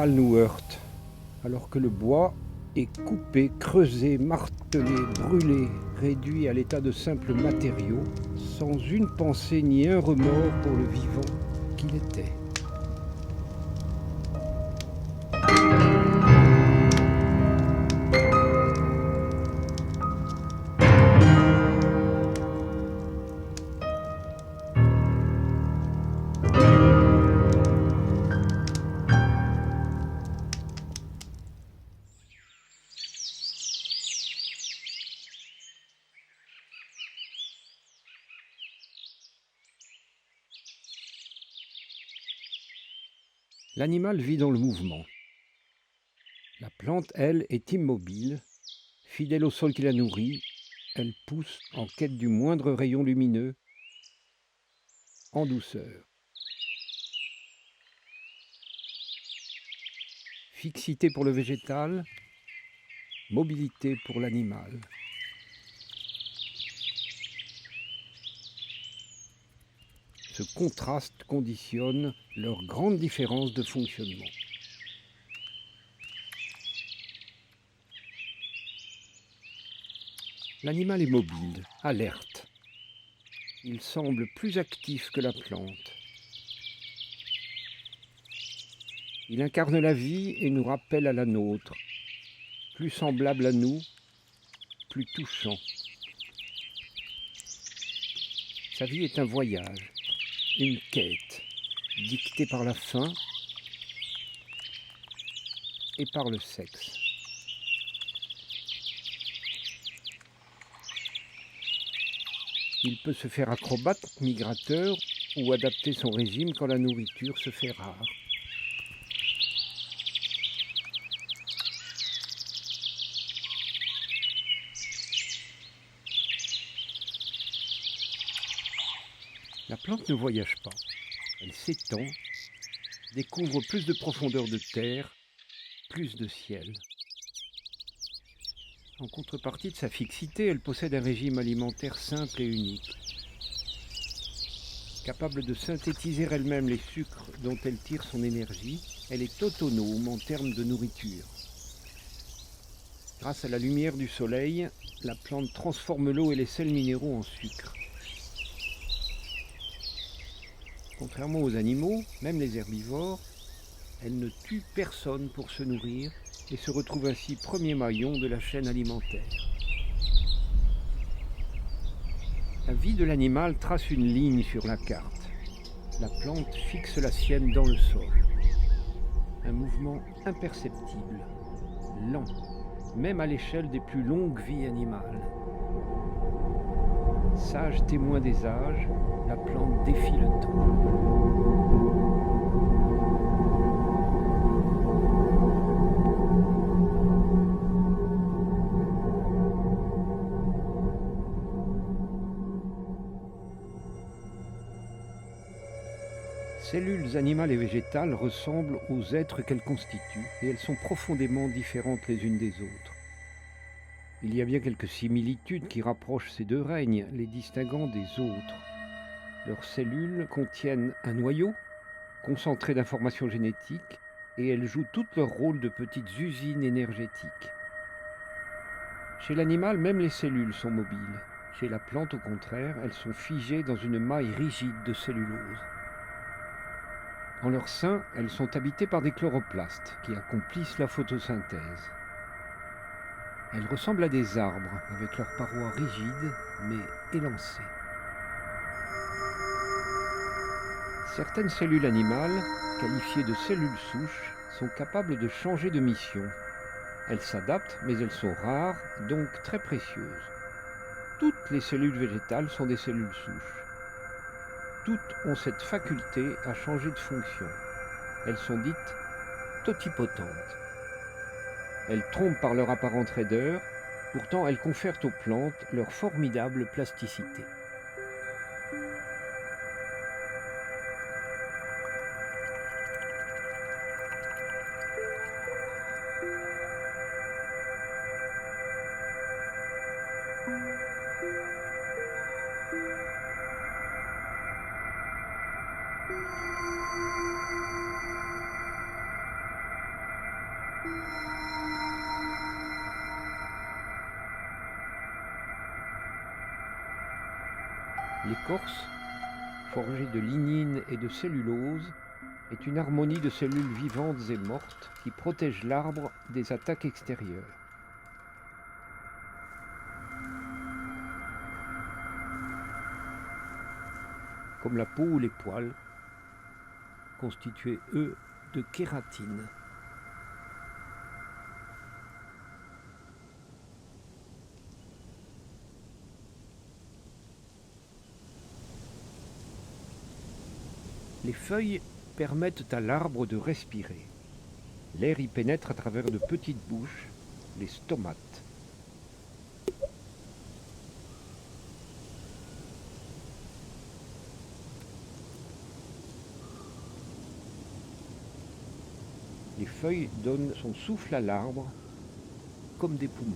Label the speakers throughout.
Speaker 1: l'animal nous heurte, alors que le bois est coupé, creusé, martelé, brûlé, réduit à l'état de simple matériau, sans une pensée ni un remords pour le vivant qu'il était. L'animal vit dans le mouvement. La plante, elle, est immobile, fidèle au sol qui la nourrit. Elle pousse en quête du moindre rayon lumineux, en douceur. Fixité pour le végétal, mobilité pour l'animal. Ce contraste conditionne leur grande différence de fonctionnement. L'animal est mobile, alerte. Il semble plus actif que la plante. Il incarne la vie et nous rappelle à la nôtre, plus semblable à nous, plus touchant. Sa vie est un voyage, une quête, dictée par la faim et par le sexe. Il peut se faire acrobate, migrateur ou adapter son régime quand la nourriture se fait rare. La plante ne voyage pas. Elle s'étend, découvre plus de profondeur de terre, plus de ciel. En contrepartie de sa fixité, elle possède un régime alimentaire simple et unique. Capable de synthétiser elle-même les sucres dont elle tire son énergie, elle est autonome en termes de nourriture. Grâce à la lumière du soleil, la plante transforme l'eau et les sels minéraux en sucre. Contrairement aux animaux, même les herbivores, elle ne tue personne pour se nourrir et se retrouve ainsi premier maillon de la chaîne alimentaire. La vie de l'animal trace une ligne sur la carte. La plante fixe la sienne dans le sol. Un mouvement imperceptible, lent, même à l'échelle des plus longues vies animales. Sage témoin des âges, la plante défie le temps. Cellules animales et végétales ressemblent aux êtres qu'elles constituent et elles sont profondément différentes les unes des autres. Il y a bien quelques similitudes qui rapprochent ces deux règnes, les distinguant des autres. Leurs cellules contiennent un noyau, concentré d'informations génétiques, et elles jouent toutes leur rôle de petites usines énergétiques. Chez l'animal, même les cellules sont mobiles. Chez la plante, au contraire, elles sont figées dans une maille rigide de cellulose. En leur sein, elles sont habitées par des chloroplastes qui accomplissent la photosynthèse. Elles ressemblent à des arbres avec leurs parois rigides mais élancées. Certaines cellules animales, qualifiées de cellules souches, sont capables de changer de mission. Elles s'adaptent, mais elles sont rares, donc très précieuses. Toutes les cellules végétales sont des cellules souches. Toutes ont cette faculté à changer de fonction. Elles sont dites totipotentes. Elles trompent par leur apparente raideur, pourtant elles confèrent aux plantes leur formidable plasticité. L'écorce, forgée de lignine et de cellulose, est une harmonie de cellules vivantes et mortes qui protège l'arbre des attaques extérieures. Comme la peau ou les poils, constitués eux de kératine. Les feuilles permettent à l'arbre de respirer. L'air y pénètre à travers de petites bouches, les stomates. Les feuilles donnent son souffle à l'arbre comme des poumons.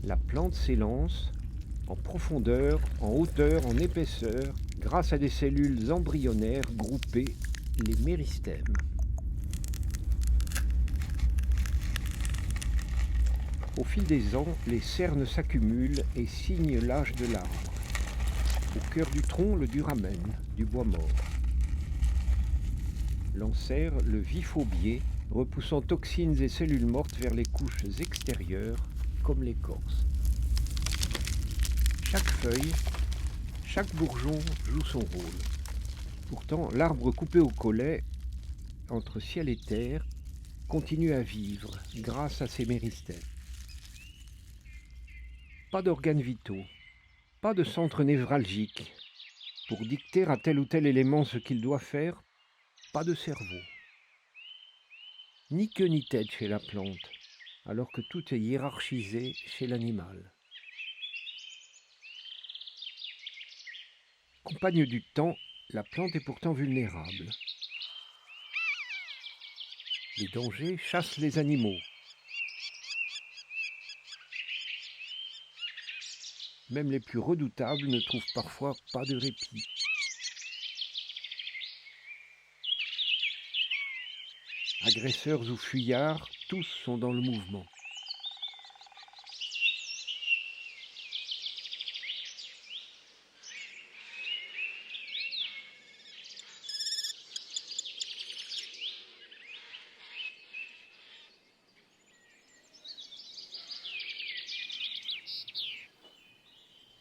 Speaker 1: La plante s'élance en profondeur, en hauteur, en épaisseur, grâce à des cellules embryonnaires groupées, les méristèmes. Au fil des ans, les cernes s'accumulent et signent l'âge de l'arbre. Au cœur du tronc, le duramen, du bois mort. L'anser, le vif aubier, repoussant toxines et cellules mortes vers les couches extérieures, comme l'écorce. Chaque feuille, chaque bourgeon joue son rôle. Pourtant, l'arbre coupé au collet, entre ciel et terre, continue à vivre grâce à ses méristèmes. Pas d'organes vitaux, pas de centre névralgique pour dicter à tel ou tel élément ce qu'il doit faire, pas de cerveau. Ni queue ni tête chez la plante, alors que tout est hiérarchisé chez l'animal. Compagne du temps, la plante est pourtant vulnérable. Les dangers chassent les animaux. Même les plus redoutables ne trouvent parfois pas de répit. Agresseurs ou fuyards, tous sont dans le mouvement.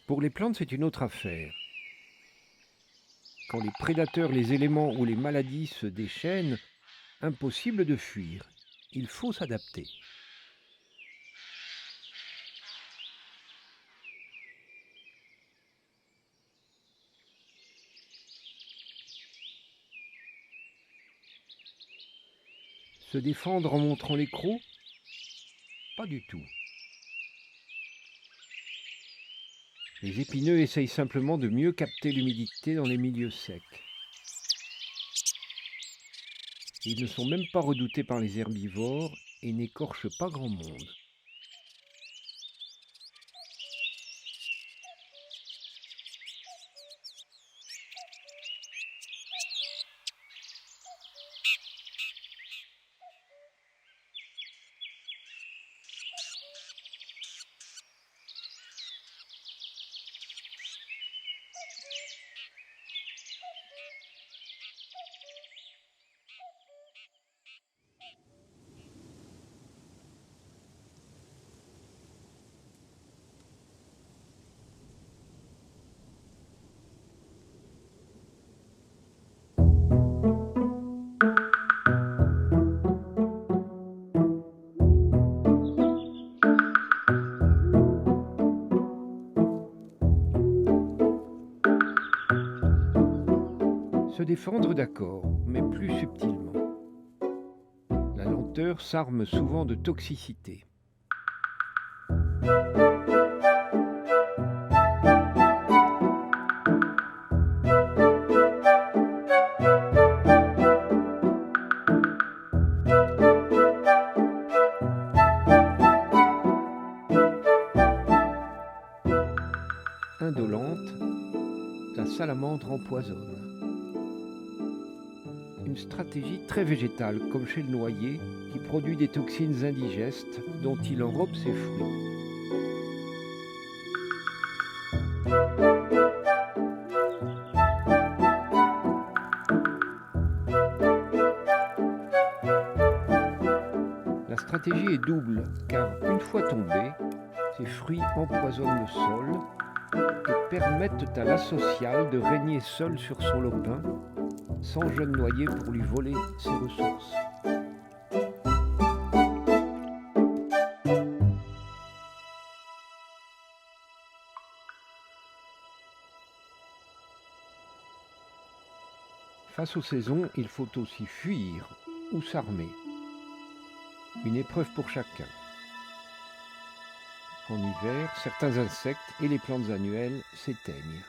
Speaker 1: Pour les plantes, c'est une autre affaire. Quand les prédateurs, les éléments ou les maladies se déchaînent, impossible de fuir. Il faut s'adapter. Se défendre en montrant les crocs? Pas du tout. Les épineux essayent simplement de mieux capter l'humidité dans les milieux secs. Ils ne sont même pas redoutés par les herbivores et n'écorchent pas grand monde. Se défendre, d'accord, mais plus subtilement. La lenteur s'arme souvent de toxicité. indolente, la salamandre empoisonne. Une stratégie très végétale, comme chez le noyer, qui produit des toxines indigestes dont il enrobe ses fruits. La stratégie est double, car une fois tombés, ces fruits empoisonnent le sol et permettent à l'asocial de régner seul sur son lopin, sans jeune noyer pour lui voler ses ressources. Face aux saisons, il faut aussi fuir ou s'armer. Une épreuve pour chacun. En hiver, certains insectes et les plantes annuelles s'éteignent.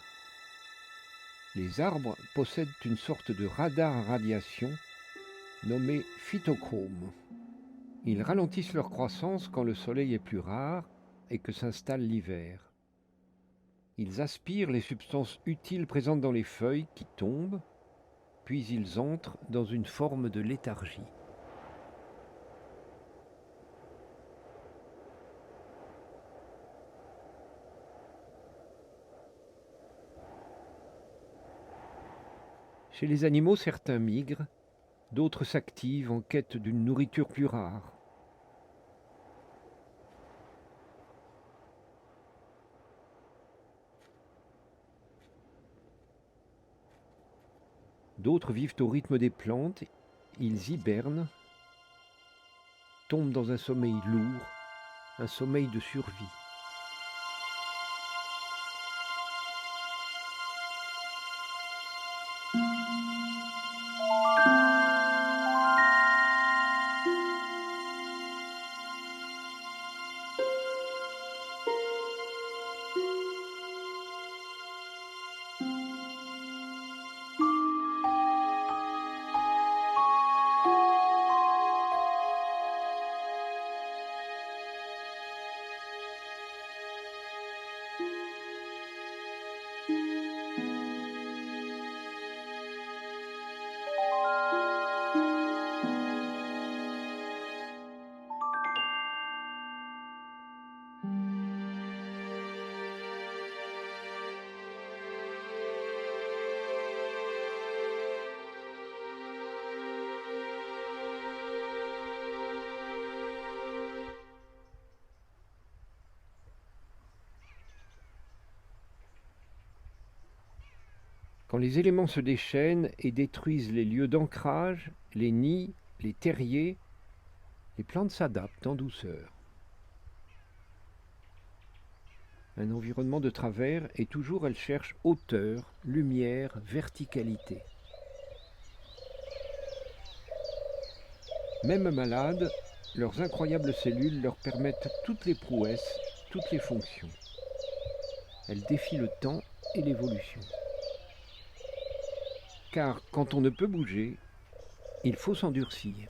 Speaker 1: Les arbres possèdent une sorte de radar à radiation nommé phytochrome. Ils ralentissent leur croissance quand le soleil est plus rare et que s'installe l'hiver. Ils aspirent les substances utiles présentes dans les feuilles qui tombent, puis ils entrent dans une forme de léthargie. Chez les animaux, certains migrent, d'autres s'activent en quête d'une nourriture plus rare. D'autres vivent au rythme des plantes, ils hibernent, tombent dans un sommeil lourd, un sommeil de survie. Quand les éléments se déchaînent et détruisent les lieux d'ancrage, les nids, les terriers, les plantes s'adaptent en douceur. Un environnement de travers et toujours elles cherchent hauteur, lumière, verticalité. Même malades, leurs incroyables cellules leur permettent toutes les prouesses, toutes les fonctions. Elles défient le temps et l'évolution. Car quand on ne peut bouger, il faut s'endurcir.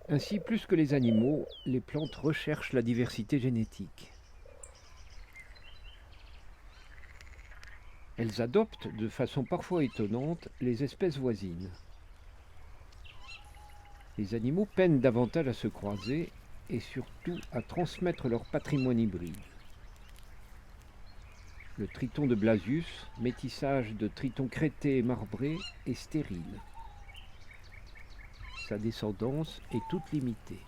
Speaker 1: Ainsi, plus que les animaux, les plantes recherchent la diversité génétique. Elles adoptent de façon parfois étonnante les espèces voisines. Les animaux peinent davantage à se croiser et surtout à transmettre leur patrimoine hybride. Le triton de Blasius, métissage de triton crété et marbré, est stérile. Sa descendance est toute limitée.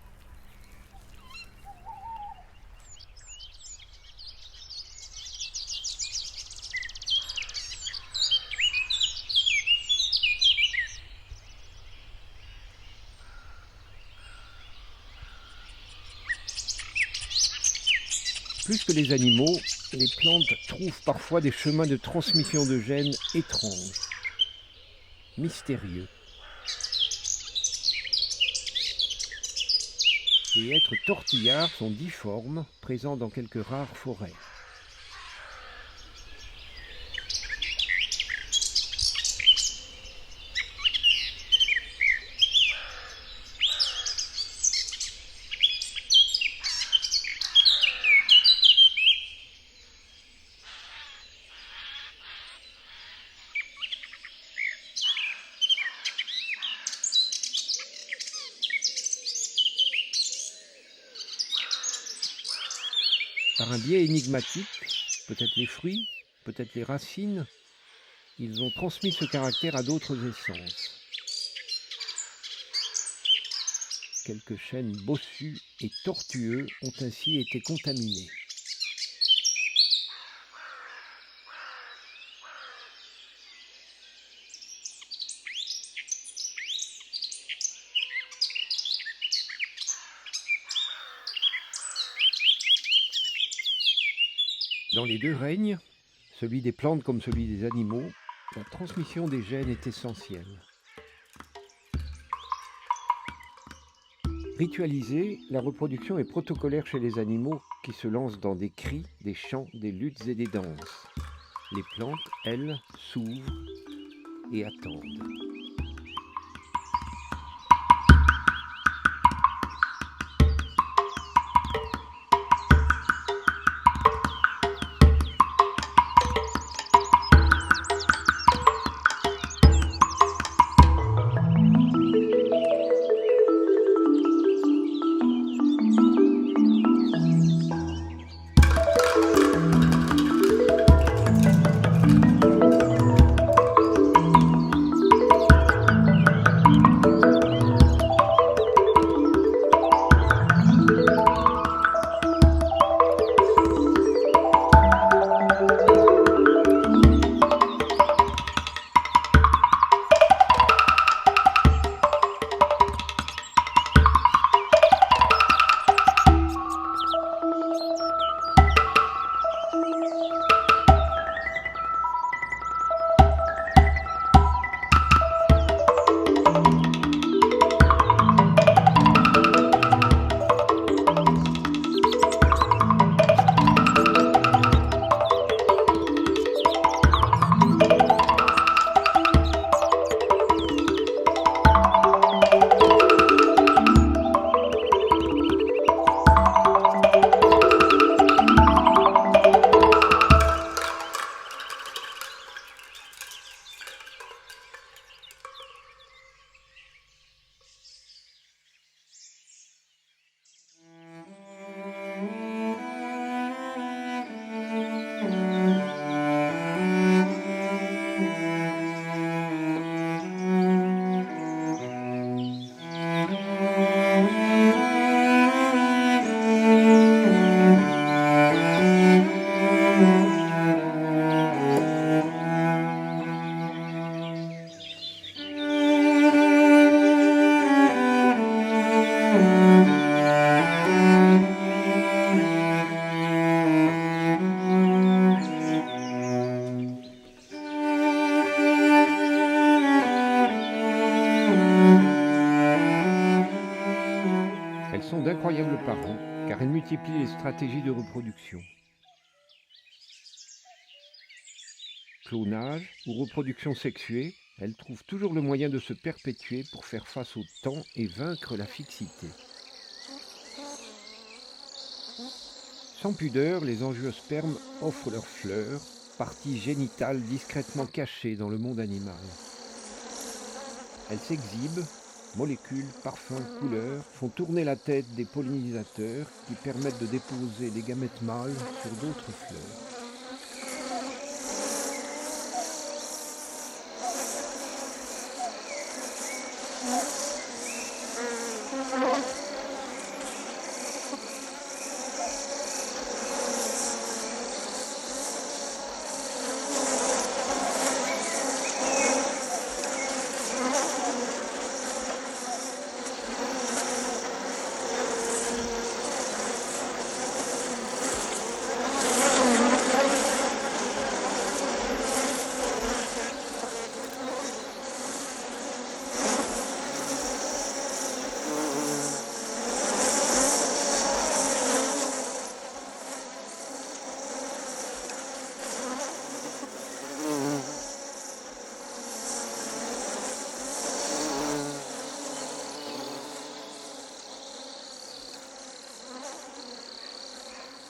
Speaker 1: Plus que les animaux, les plantes trouvent parfois des chemins de transmission de gènes étranges, mystérieux. Les hêtres tortillards sont difformes, présents dans quelques rares forêts. Par un biais énigmatique, peut-être les fruits, peut-être les racines, ils ont transmis ce caractère à d'autres essences. Quelques chênes bossus et tortueux ont ainsi été contaminés. Dans les deux règnes, celui des plantes comme celui des animaux, la transmission des gènes est essentielle. Ritualisée, la reproduction est protocolaire chez les animaux qui se lancent dans des cris, des chants, des luttes et des danses. Les plantes, elles, s'ouvrent et attendent. Elles sont d'incroyables parents, car elles multiplient les stratégies de reproduction. Clonage ou reproduction sexuée, elles trouvent toujours le moyen de se perpétuer pour faire face au temps et vaincre la fixité. Sans pudeur, les angiospermes offrent leurs fleurs, parties génitales discrètement cachées dans le monde animal. Elles s'exhibent, molécules, parfums, couleurs, font tourner la tête des pollinisateurs qui permettent de déposer les gamètes mâles sur d'autres fleurs.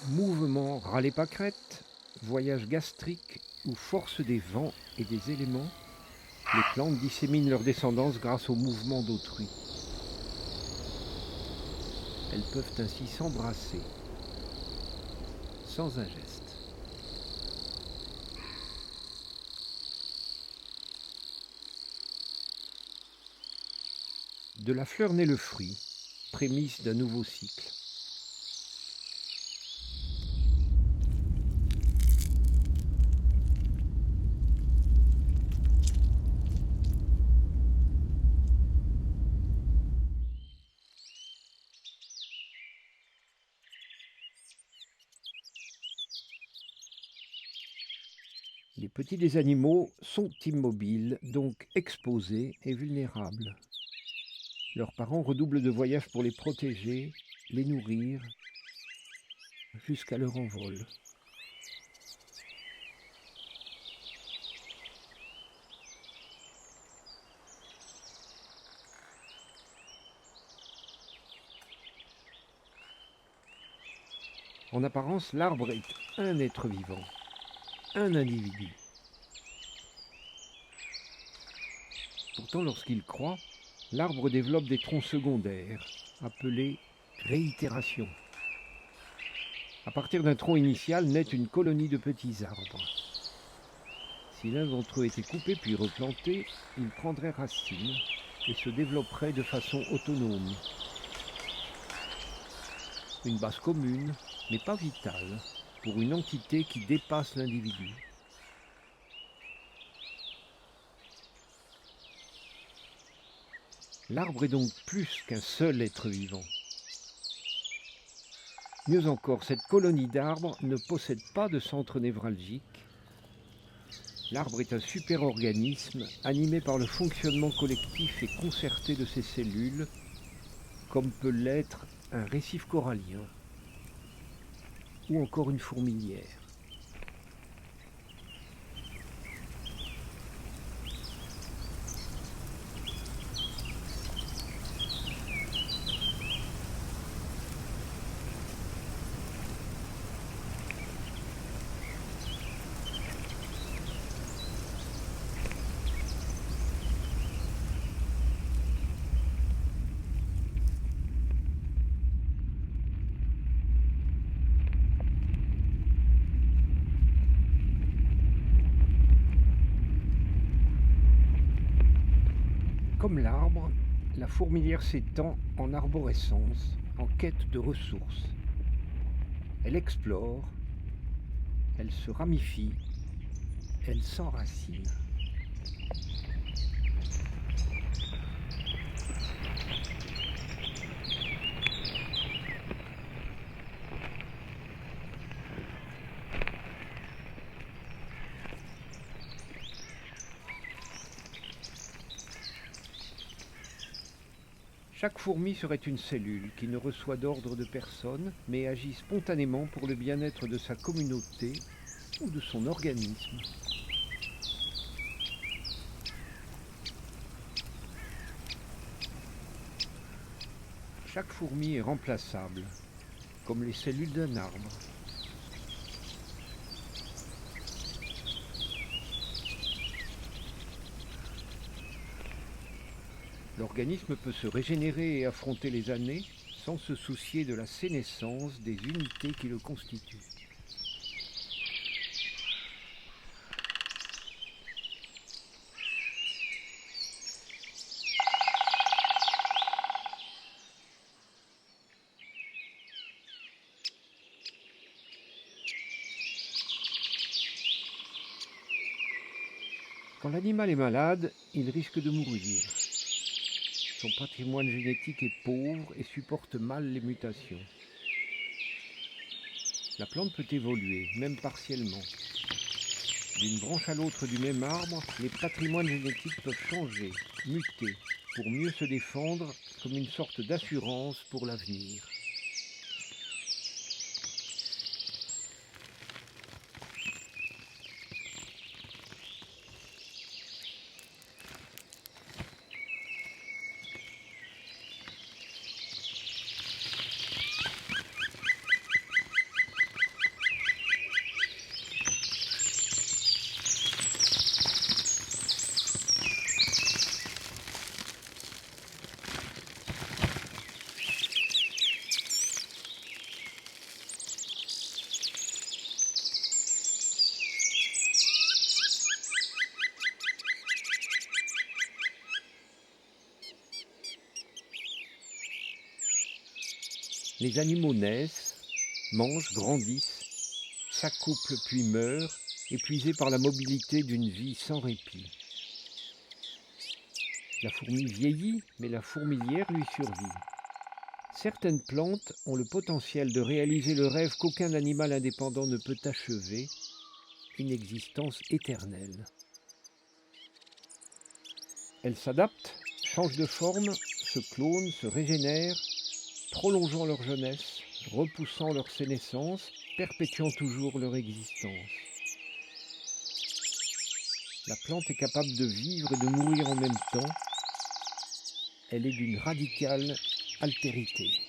Speaker 1: Mouvement râler pâquerette, voyage gastrique ou force des vents et des éléments, les plantes disséminent leur descendance grâce au mouvement d'autrui. Elles peuvent ainsi s'embrasser. sans un geste. De la fleur naît le fruit, prémisse d'un nouveau cycle. Les petits des animaux sont immobiles, donc exposés et vulnérables. Leurs parents redoublent de voyages pour les protéger, les nourrir, jusqu'à leur envol. En apparence, l'arbre est un être vivant, un individu. Pourtant, lorsqu'il croît, l'arbre développe des troncs secondaires, appelés réitérations. À partir d'un tronc initial naît une colonie de petits arbres. Si l'un d'entre eux était coupé puis replanté, il prendrait racine et se développerait de façon autonome. Une base commune, mais pas vitale, pour une entité qui dépasse l'individu. L'arbre est donc plus qu'un seul être vivant. Mieux encore, cette colonie d'arbres ne possède pas de centre névralgique. L'arbre est un super-organisme animé par le fonctionnement collectif et concerté de ses cellules, comme peut l'être un récif corallien ou encore une fourmilière. Comme l'arbre, la fourmilière s'étend en arborescence, en quête de ressources. Elle explore, elle se ramifie, elle s'enracine. Chaque fourmi serait une cellule qui ne reçoit d'ordre de personne, mais agit spontanément pour le bien-être de sa communauté ou de son organisme. Chaque fourmi est remplaçable, comme les cellules d'un arbre. L'organisme peut se régénérer et affronter les années sans se soucier de la sénescence des unités qui le constituent. Quand l'animal est malade, il risque de mourir. Son patrimoine génétique est pauvre et supporte mal les mutations. La plante peut évoluer, même partiellement. D'une branche à l'autre du même arbre, les patrimoines génétiques peuvent changer, muter, pour mieux se défendre comme une sorte d'assurance pour l'avenir. Les animaux naissent, mangent, grandissent, s'accouplent puis meurent, épuisés par la mobilité d'une vie sans répit. La fourmi vieillit, mais la fourmilière lui survit. Certaines plantes ont le potentiel de réaliser le rêve qu'aucun animal indépendant ne peut achever, une existence éternelle. Elles s'adaptent, changent de forme, se clonent, se régénèrent, prolongeant leur jeunesse, repoussant leur sénescence, perpétuant toujours leur existence. La plante est capable de vivre et de mourir en même temps. Elle est d'une radicale altérité.